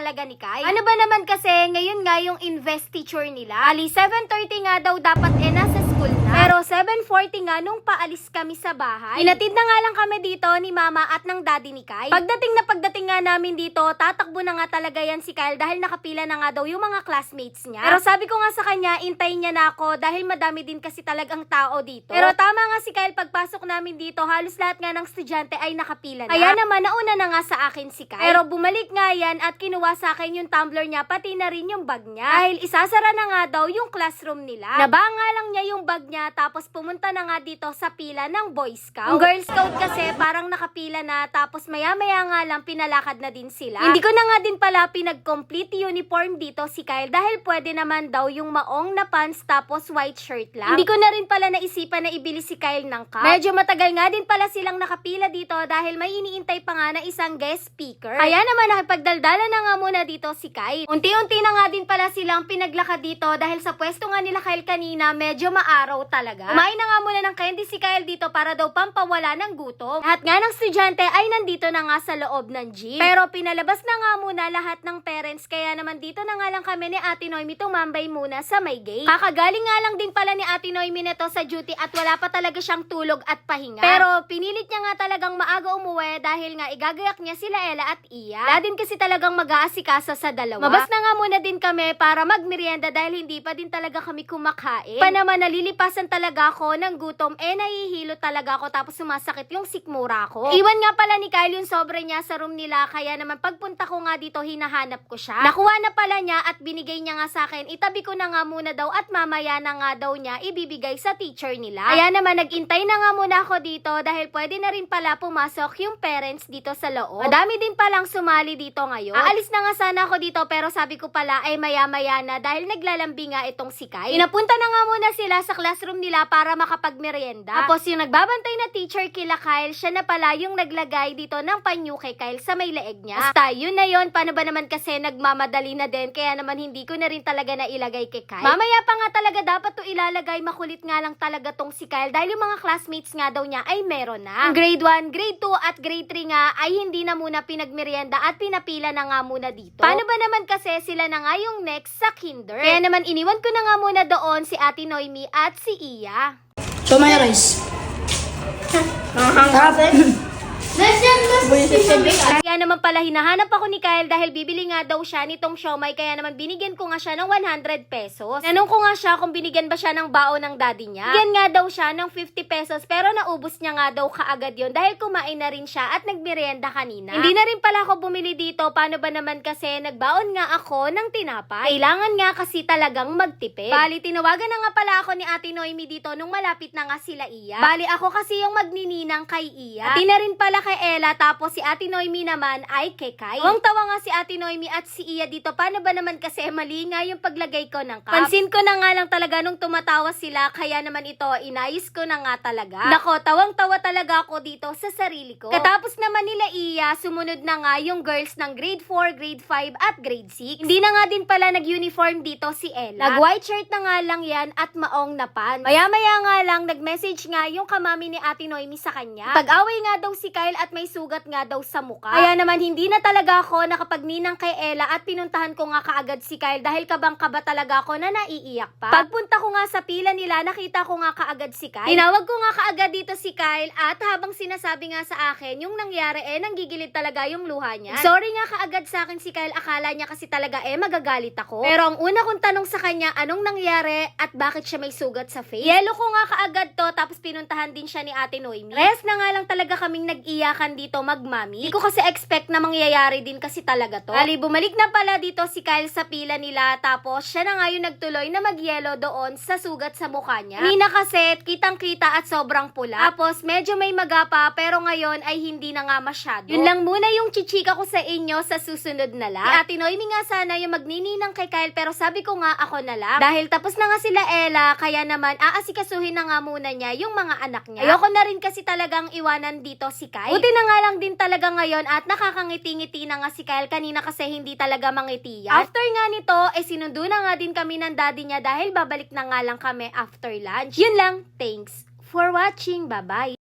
talaga ni Kai. Ano ba naman kasi, ngayon nga yung investiture nila. Ali, 7:30 nga daw dapat nasa school na. Pero 7:40 nga nung paalis kami sa bahay. Inatid na nga lang kami dito ni mama at ng daddy ni Kai. Pagdating nga namin dito, tatakbo na nga talaga yan si Kyle dahil nakapila na nga daw yung mga classmates niya. Pero sabi ko nga sa kanya, intayin niya na ako dahil madami din kasi talagang tao dito. Pero tama nga si Kyle, pagpasok namin dito, halos lahat nga ng estudyante ay nakapila na. Kaya naman, nauna na nga sa akin si Kyle. Pero bumalik nga yan at kinuha sa akin yung tumbler niya, pati na rin yung bag niya. Dahil isasara na nga daw yung classroom nila. Nabanga lang niya yung bag niya, tapos pumunta na nga dito sa pila ng Boy Scout. Yung Girl Scout kasi parang nakapila na, tapos maya-maya nga lang pinalakad na din sila. Hindi ko na nga din pala pinag-complete uniform dito si Kyle dahil pwede naman daw yung maong na pants tapos white shirt lang. Hindi ko na rin pala naisipan na ibili si Kyle ng cap. Medyo matagal nga din pala silang nakapila dito dahil may iniintay pa nga na isang guest speaker. Kaya naman nakipagdaldala na nga muna dito si Kyle. Unti-unti na nga din pala silang pinaglakad dito dahil sa pwesto nga nila Kyle kanina medyo maaraw talaga. Kumain na nga muna ng candy si Kyle dito para daw pampawala ng gutom. Lahat nga ng estudyante ay nandito na nga sa loob ng gym. Pero pinalabas na nga muna lahat ng parents, kaya naman dito na nga lang kami ni Ate Noemi tumambay muna sa may gate. Kakagaling nga lang din pala ni Ate Noemi nito sa duty at wala pa talaga siyang tulog at pahinga. Pero pinilit niya nga talagang maaga umuwi dahil nga igagayak niya sila Ella at Iya. Wala din kasi talagang mag-aasikasa sa dalawa. Mabas na nga muna din kami para magmerienda dahil hindi pa din talaga kami kumakain. Pa naman nalilipasan talaga ako ng gutom, nahihilo talaga ako tapos sumasakit yung sikmura ko. Iwan nga pala ni Kyle yung sobre niya sa room nila, kaya naman pagpunta ko nga dito hinahanap ko siya. Nakuha na pala niya at binigay niya nga sa akin. Itabi ko na nga muna daw at mamaya na nga daw niya ibibigay sa teacher nila. Kaya naman nagintay na nga muna ako dito dahil pwede na rin pala pumasok yung parents dito sa loob. Madami din palang sumali dito ngayon. Aalis na nga sana ako dito pero sabi ko pala ay maya-maya na dahil naglalambi nga itong si Kyle. Inapunta na nga muna sila sa classroom nila para makapagmerienda. Tapos yung nagbabantay na teacher kila Kyle, siya na pala yung naglagay dito ng panyo kay Kyle sa may leeg niya. Basta yun na yun, paano ba naman kasi nagmamadali na din, kaya naman hindi ko na rin talaga na ilagay kay Kyle. Mamaya pa nga talaga dapat to ilalagay, makulit nga lang talaga tong si Kyle dahil yung mga classmates nga daw niya ay meron na. Grade 1, grade 2 at grade 3 nga ay hindi na muna pinagmerienda at pinapila na nga muna dito. Paano ba naman kasi sila na nga yung next sa kinder? Kaya naman iniwan ko na nga muna doon si Ate Noemi at si Iya. So, may rice. Kaya naman pala hinahanap ako ni Kyle dahil bibili nga daw siya nitong siomay, kaya naman binigyan ko nga siya ng 100 pesos. Tanong ko nga siya kung binigyan ba siya ng baon ng daddy niya. Bigyan nga daw siya ng 50 pesos pero naubos niya nga daw kaagad yon dahil kumain na rin siya at nagmerienda kanina. Hindi na rin pala ako bumili dito, paano ba naman kasi nagbaon nga ako ng tinapay. Kailangan nga kasi talagang magtipid. Bali, tinawagan na nga pala ako ni Ate Noemi dito nung malapit na nga sila Iya. Bali, ako kasi yung magnininang kay Iya. At na rin pala kay Ella, tapos si Ate Noemi naman ay kay Kai. Tawang-tawa nga si Ate Noemi at si Iya dito. Paano ba naman kasi mali nga yung paglagay ko ng cup? Pansin ko na nga lang talaga nung tumatawa sila, kaya naman ito, inayos ko na nga talaga. Nako, tawang-tawa talaga ako dito sa sarili ko. Katapos naman nila Iya, sumunod na nga yung girls ng grade 4, grade 5 at grade 6. Hindi na nga din pala nag-uniform dito si Ella. Nag-white shirt na nga lang yan at maong na pants. Maya-maya nga lang, nag-message nga yung kamami ni Ate Noemi sa kanya. Pag-away nga daw si Kyle at may sugat nga daw sa mukha. Kaya naman hindi na talaga ako nakapagninang kay Ella at pinuntahan ko nga kaagad si Kyle dahil kabang-kaba talaga ako na naiiyak pa. Pagpunta ko nga sa pila nila, nakita ko nga kaagad si Kyle. Tinawag ko nga kaagad dito si Kyle at habang sinasabi nga sa akin yung nangyari, nanggigilid talaga yung luha niya. Sorry nga kaagad sa akin si Kyle, akala niya kasi talaga magagalit ako. Pero ang una kong tanong sa kanya, anong nangyari at bakit siya may sugat sa face? Yelo ko nga kaagad to, tapos pinuntahan din siya ni Ate Noemi. Rest na nga lang talaga kaming nag-iyakan dito magmami. Hindi ko kasi expect na mangyayari din kasi talaga to. Ali, bumalik na pala dito si Kyle sa pila nila, tapos siya na nga yung nagtuloy na mag-yelo doon sa sugat sa mukha niya. Nina kasi, kitang-kita at sobrang pula. Tapos medyo may magapa, pero ngayon ay hindi na nga masyado. Yun lang muna yung chichika ko sa inyo sa susunod na lang. Ate Noemi nga sana yung magnininang kay Kyle, pero sabi ko nga ako na lang. Dahil tapos na nga sila Ella, kaya naman aasikasuhin na nga muna niya yung mga anak niya. Ayoko na rin kasi talagang iwanan dito si Kyle. Buti na nga lang din talaga ngayon at nakakangiti-ngiti na nga si Kyle, kanina kasi hindi talaga mangiti yan. After nga nito, sinundo na nga din kami ng daddy niya dahil babalik na nga lang kami after lunch. Yun lang, thanks for watching, bye-bye!